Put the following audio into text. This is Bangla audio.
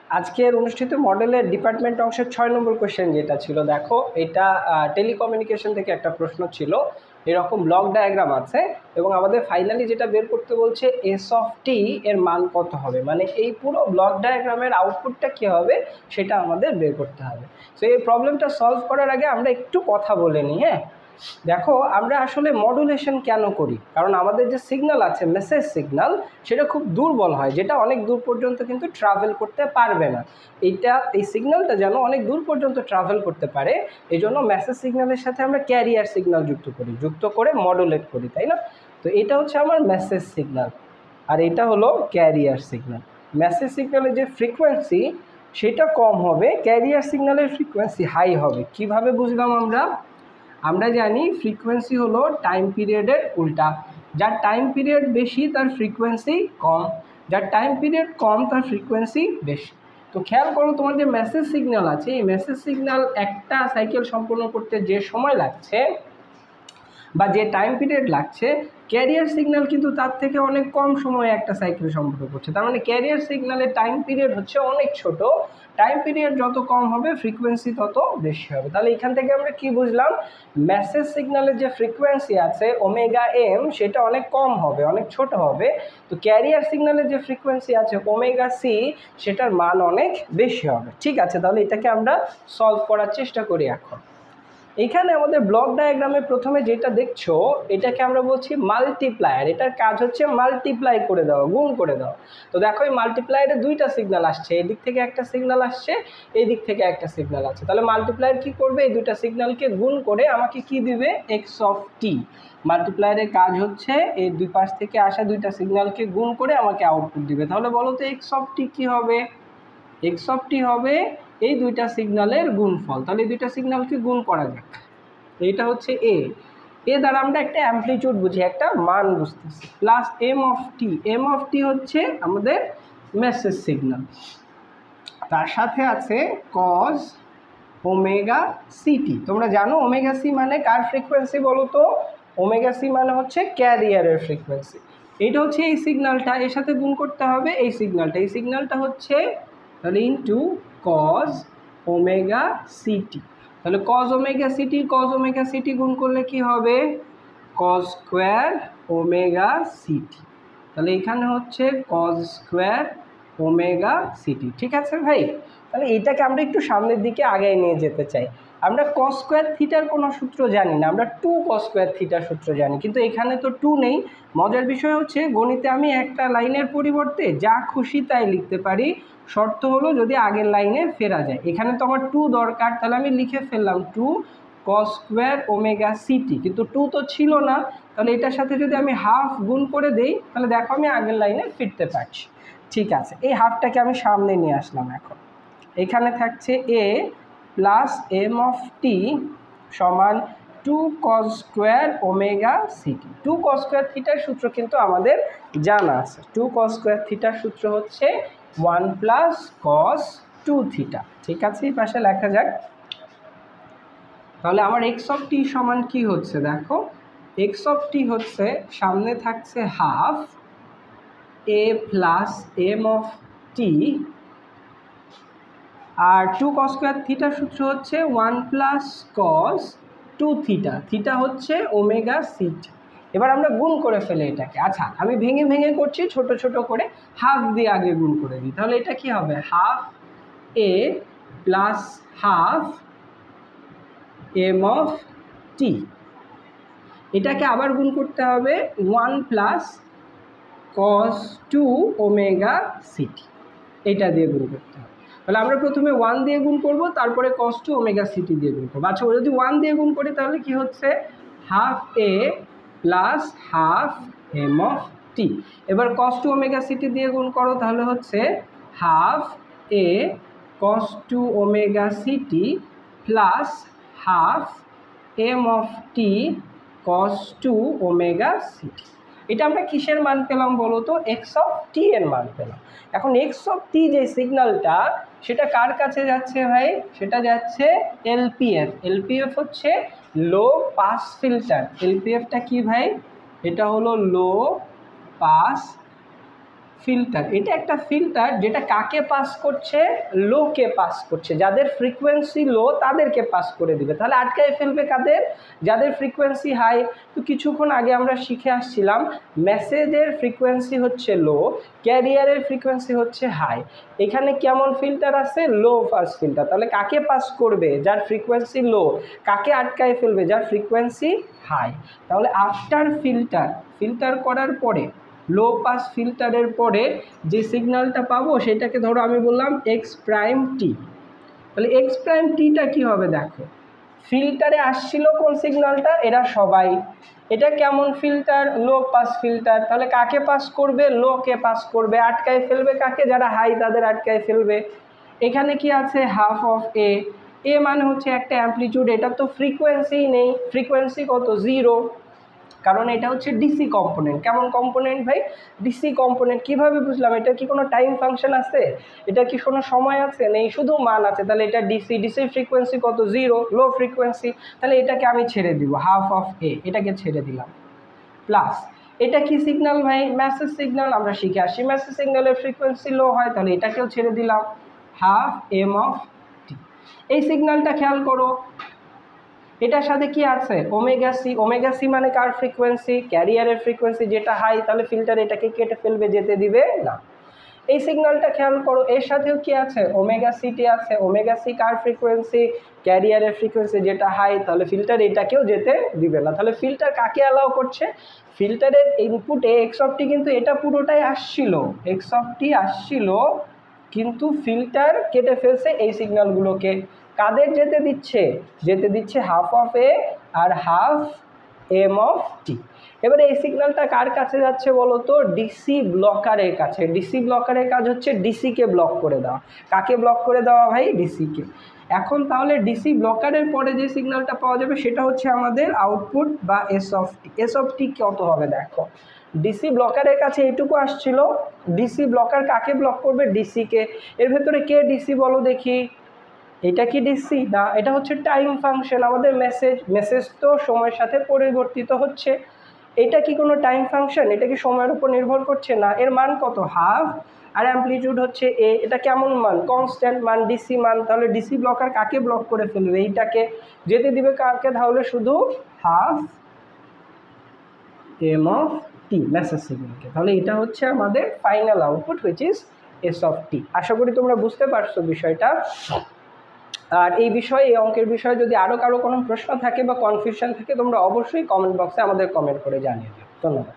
আজকের অনুষ্ঠিত মডেলের ডিপার্টমেন্ট অংশের 6 নম্বর কোশ্চেন যেটা ছিল, দেখো এটা টেলিকমিউনিকেশন থেকে একটা প্রশ্ন ছিল। এরকম ব্লক ডায়াগ্রাম আছে এবং আমাদের ফাইনালি যেটা বের করতে বলছে এস অফ টি এর মান কত হবে, মানে এই পুরো ব্লক ডায়াগ্রামের আউটপুটটা কী হবে সেটা আমাদের বের করতে হবে। তো এই প্রবলেমটা সলভ করার আগে আমরা একটু কথা বলে নিই। হ্যাঁ, দেখো আমরা আসলে মডুলেশন কেন করি, কারণ আমাদের যে সিগন্যাল আছে মেসেজ সিগন্যাল সেটা খুব দুর্বল হয়, যেটা অনেক দূর পর্যন্ত কিন্তু ট্রাভেল করতে পারবে না। এই সিগন্যালটা যেন অনেক দূর পর্যন্ত ট্রাভেল করতে পারে, এই জন্য মেসেজ সিগন্যালের সাথে আমরা ক্যারিয়ার সিগন্যাল যুক্ত করে মডুলেট করি, তাই না? তো এটা হচ্ছে আমার মেসেজ সিগন্যাল আর এটা হলো ক্যারিয়ার সিগন্যাল। মেসেজ সিগন্যালের যে ফ্রিকোয়েন্সি সেটা কম হবে, ক্যারিয়ার সিগন্যালের ফ্রিকোয়েন্সি হাই হবে। কিভাবে বুঝলাম আমরা জানি ফ্রিকোয়েন্সি হলো টাইম পিরিয়ডের উল্টা, যার টাইম পিরিয়ড বেশি তার ফ্রিকোয়েন্সি কম, যার টাইম পিরিয়ড কম তার ফ্রিকোয়েন্সি বেশি। তো খেয়াল করো তোমার যে মেসেজ সিগন্যাল আছে, এই মেসেজ সিগন্যাল একটা সাইকেল সম্পূর্ণ করতে যে সময় লাগছে বা যে টাইম পিরিয়ড লাগছে, ক্যারিয়ার সিগন্যাল কিন্তু তার থেকে অনেক কম সময়ে একটা সাইকেল সম্পূর্ণ করছে। তার মানে ক্যারিয়ার সিগন্যালের টাইম পিরিয়ড হচ্ছে অনেক ছোট, টাইম পিরিয়ড যত কম হবে ফ্রিকোয়েন্সি তত বেশি হবে। তাহলে এখান থেকে আমরা কি বুঝলাম, মেসেজ সিগন্যালের যে ফ্রিকোয়েন্সি আছে ওমেগা এম সেটা অনেক কম হবে, অনেক ছোট হবে। তো ক্যারিয়ার সিগন্যালের যে ফ্রিকোয়েন্সি আছে ওমেগা সি সেটার মান অনেক বেশি হবে। ঠিক আছে, তাহলে এটাকে আমরা সলভ করার চেষ্টা করি। এখন এখানে আমাদের ব্লক ডায়াগ্রামে প্রথমে যেটা দেখছো এটাকে আমরা বলছি মাল্টিপ্লায়ার। এটার কাজ হচ্ছে মাল্টিপ্লাই করে দেওয়া, গুণ করে দেওয়া। তো দেখো এই মাল্টিপ্লায়ারে দুইটা সিগন্যাল আসছে, এদিক থেকে একটা সিগন্যাল আসছে, এই দিক থেকে একটা সিগন্যাল আছে। তাহলে মাল্টিপ্লায়ার কি করবে, এই দুইটা সিগন্যালকে গুণ করে আমাকে কি দিবে, এক্স অফ টি। মাল্টিপ্লায়ারের কাজ হচ্ছে এই দুই পাশ থেকে আসা দুইটা সিগন্যালকে গুণ করে আমাকে আউটপুট দিবে। তাহলে বলো তো এক্স অফ টি কী হবে, এক্স অফ টি হবে এই দুইটা সিগন্যালের গুণফল। তাহলে এই দুইটা সিগন্যালকে গুণ করা যাক। এইটা হচ্ছে এ দ্বারা আমরা একটা অ্যামপ্লিটিউড বুঝি, একটা মান বুঝতেছি, plus M of T. M of T হচ্ছে আমাদের মেসেজ সিগন্যাল, তার সাথে আছে কজ ওমেগা সিটি। তোমরা জানো ওমেগা সি মানে কার ফ্রিকোয়েন্সি বলো তো, ওমেগা সি মানে হচ্ছে ক্যারিয়ারের ফ্রিকোয়েন্সি। এইটা হচ্ছে এই সিগন্যালটা, এর সাথে গুণ করতে হবে এই সিগন্যালটা হচ্ছে তাহলে ইনটু কজ ওমেগা সিটি। তাহলে কজ ওমেগা সিটি গুণ করলে কি হবে, কজ স্কোয়ার ওমেগা সিটি। তাহলে এখানে হচ্ছে কজ স্কোয়ার ওমেগা সিটি। ঠিক আছে ভাই, তাহলে এটাকে আমরা একটু সামনের দিকে আগায় নিয়ে যেতে চাই। আমরা কস স্কোয়ার থিটার কোনো সূত্র জানি না, আমরা 2 কস স্কোয়ার থিটার সূত্র জানি, কিন্তু এখানে তো 2 নেই। মজার বিষয় হচ্ছে গণিতে আমি একটা লাইনের পরিবর্তে যা খুশি তাই লিখতে পারি, শর্ত হলো যদি আগের লাইনে ফেরা যায়। এখানে তো আমার 2 দরকার, তাহলে আমি লিখে ফেললাম 2 কস স্কোয়ার ওমেগা সিটি, কিন্তু 2 তো ছিল না। তাহলে এটার সাথে যদি আমি হাফ গুণ করে দেই তাহলে দেখো আমি আগের লাইনে ফিরতে পারছি। ঠিক আছে, এই হাফটাকে আমি সামনে নিয়ে আসলাম। এখন এখানে থাকছে এ প্লাস এম অফ টি সমান 2 cos square omega city. 2 cos square থিটার সূত্র কিন্তু আমাদের জানা আছে। 2 কস স্কোয়ার থিটার সূত্র হচ্ছে 1 প্লাস কস 2 থিটা। ঠিক আছে, এই পাশে লেখা যাক। তাহলে আমার এক্স অফ টি সমান কি হচ্ছে, দেখো এক্স অফ টি হচ্ছে সামনে থাকছে half A plus M of t, আর 2 কস স্কোয়ার থিটার সূত্র হচ্ছে 1 প্লাস কস 2 থিটা। থিটা হচ্ছে ওমেগা সিটি। এবার আমরা গুণ করে ফেলে এটাকে। আচ্ছা, আমি ভেঙে করছি, ছোট ছোট করে হাফ দিয়ে আগে গুণ করে দিই। তাহলে এটা কি হবে, half A plus half M of T. এটাকে আবার গুণ করতে হবে 1 প্লাস কস 2 ওমেগা সিটি, এটা দিয়ে গুণ করতে হবে। তাহলে আমরা প্রথমে 1 দিয়ে গুণ করব, তারপরে cos 2 ওমেগা সিটি দিয়ে গুণ করবো। আচ্ছা, যদি 1 দিয়ে গুণ করি তাহলে কি হচ্ছে, half A plus half M of T. এবার cos 2 ওমেগা সিটি দিয়ে গুণ করো, তাহলে হচ্ছে হাফ এ cos 2 ওমেগা সিটি plus half M of t cos 2 omega সিটি। এটা আমরা কিসের মান পেলাম বলো তো, এক্স অফ টি এর মান পেলাম। এখন এক্স অফ টি যে সিগন্যালটা সেটা কার কাছে যাচ্ছে ভাই, সেটা যাচ্ছে এলপিএফ। এলপিএফ হচ্ছে লো পাস ফিল্টার। এলপিএফটা কি ভাই, এটা হলো লো পাস ফিল্টার, এটা একটা ফিল্টার যেটা কাকে পাস করছে, লোকে পাস করছে, যাদের ফ্রিকোয়েন্সি লো তাদেরকে পাস করে দিবে। তাহলে আটকায় ফেলবে কাদের, যাদের ফ্রিকোয়েন্সি হাই। তো কিছুক্ষণ আগে আমরা শিখে আসছিলাম মেসেজের ফ্রিকোয়েন্সি হচ্ছে লো, ক্যারিয়ারের ফ্রিকোয়েন্সি হচ্ছে হাই। এখানে কেমন ফিল্টার আছে, লো পাস ফিল্টার। তাহলে কাকে পাস করবে, যার ফ্রিকোয়েন্সি লো, কাকে আটকায় ফেলবে, যার ফ্রিকোয়েন্সি হাই। তাহলে আফটার ফিল্টার করার পরে, লো পাস ফিল্টারের পরে যে সিগন্যালটা পাবো সেটাকে ধরো আমি বললাম এক্স প্রাইম টি। তাহলে এক্স প্রাইম টিটা কী হবে, দেখো ফিল্টারে আসছিল কোন সিগন্যালটা, এরা সবাই। এটা কেমন ফিল্টার, লো পাস ফিল্টার। তাহলে কাকে পাস করবে, লোকে পাস করবে, আটকায় ফেলবে কাকে, যারা হাই তাদের আটকায় ফেলবে। এখানে কি আছে, হাফ অফ এ, এ মানে হচ্ছে একটা অ্যামপ্লিটিউড, এটা তো ফ্রিকোয়েন্সি নেই, ফ্রিকোয়েন্সি কত, 0, কারণ এটা হচ্ছে ডিসি কম্পোনেন্ট। কেমন কম্পোনেন্ট ভাই, ডিসি কম্পোনেন্ট। কিভাবে বুঝলাম, এটা কি কোনো টাইম ফাংশন আছে, এটা কি কোনো সময় আছে, নেই, শুধু মান আছে। তাহলে এটা ডিসির ফ্রিকোয়েন্সি কত, 0, লো ফ্রিকোয়েন্সি। তাহলে এটাকে আমি ছেড়ে দিব, হাফ অফ এ, এটাকে ছেড়ে দিলাম। প্লাস এটা কি সিগন্যাল ভাই, মেসেজ সিগন্যাল। আমরা শিখে আসি মেসেজ সিগন্যালের ফ্রিকোয়েন্সি লো হয়, তাহলে এটাকেও ছেড়ে দিলাম, হাফ এম অফ টি। এই সিগন্যালটা খেয়াল করো, এটার সাথে কি আছে, ওমেগা সি। ওমেগা সি মানে কার ফ্রিকোয়েন্সি, ক্যারিয়ারের ফ্রিকোয়েন্সি, যেটা হাই। তাহলে ফিল্টার এটাকে কেটে ফেলবে, যেতে দিবে না। এই সিগন্যালটা খেয়াল করো, এর সাথেও কি আছে, ওমেগা সিটি আছে। ওমেগা সি কার ফ্রিকোয়েন্সি, ক্যারিয়ারের ফ্রিকোয়েন্সি, যেটা হাই। তাহলে ফিল্টার এটাকেও যেতে দিবে না। তাহলে ফিল্টার কাকে অ্যালাউ করছে, ফিল্টারের ইনপুটে এক্স অফ টি, কিন্তু এটা পুরোটাই আসছিল, এক্স অফ টি আসছিল, কিন্তু ফিল্টার কেটে ফেলছে এই সিগন্যালগুলোকে। কাদের যেতে দিচ্ছে, যেতে দিচ্ছে হাফ অফ এ আর হাফ এম অফ টি। এবারে এই সিগন্যালটা কার কাছে যাচ্ছে বলো তো, ডিসি ব্লকারের কাছে। ডিসি ব্লকারের কাজ হচ্ছে ডিসিকে ব্লক করে দেওয়া। কাকে ব্লক করে দেওয়া ভাই, ডিসিকে। এখন তাহলে ডিসি ব্লকারের পরে যে সিগন্যালটা পাওয়া যাবে সেটা হচ্ছে আমাদের আউটপুট বা S of T. S of T কত হবে, দেখো ডিসি ব্লকারের কাছে এইটুকু আসছিল, ডিসি ব্লকার কাকে ব্লক করবে, ডিসিকে। এর ভেতরে কে ডিসি বলো দেখি, এটা কি ডিসি না, এটা হচ্ছে টাইম ফাংশন। আমাদের মেসেজ তো সময়ের সাথে পরিবর্তিত হচ্ছে। এটা কি কোনো টাইম ফাংশন, এটা কি সময়ের উপর নির্ভর করছে না। এর মান কত, হাফ, আর অ্যামপ্লিটিউড হচ্ছে এ। এটা কেমন মান, কনস্ট্যান্ট মান, ডিসি মান। তাহলে ডিসি ব্লকার কাকে ব্লক করে ফেলবে, এইটাকে। যেতে দিবে কাকে, তাহলে শুধু half M of T, message সিগন্যালকে। তাহলে এটা হচ্ছে আমাদের final output, which is S of T. আশা করি তোমরা বুঝতে পারছো বিষয়টা। আর এই বিষয়ে, এই অঙ্কের বিষয়ে যদি আরও কারো কোনো প্রশ্ন থাকে বা কনফিউশন থাকে, তোমরা অবশ্যই কমেন্ট বক্সে আমাদের কমেন্ট করে জানিয়ে দিও। ধন্যবাদ।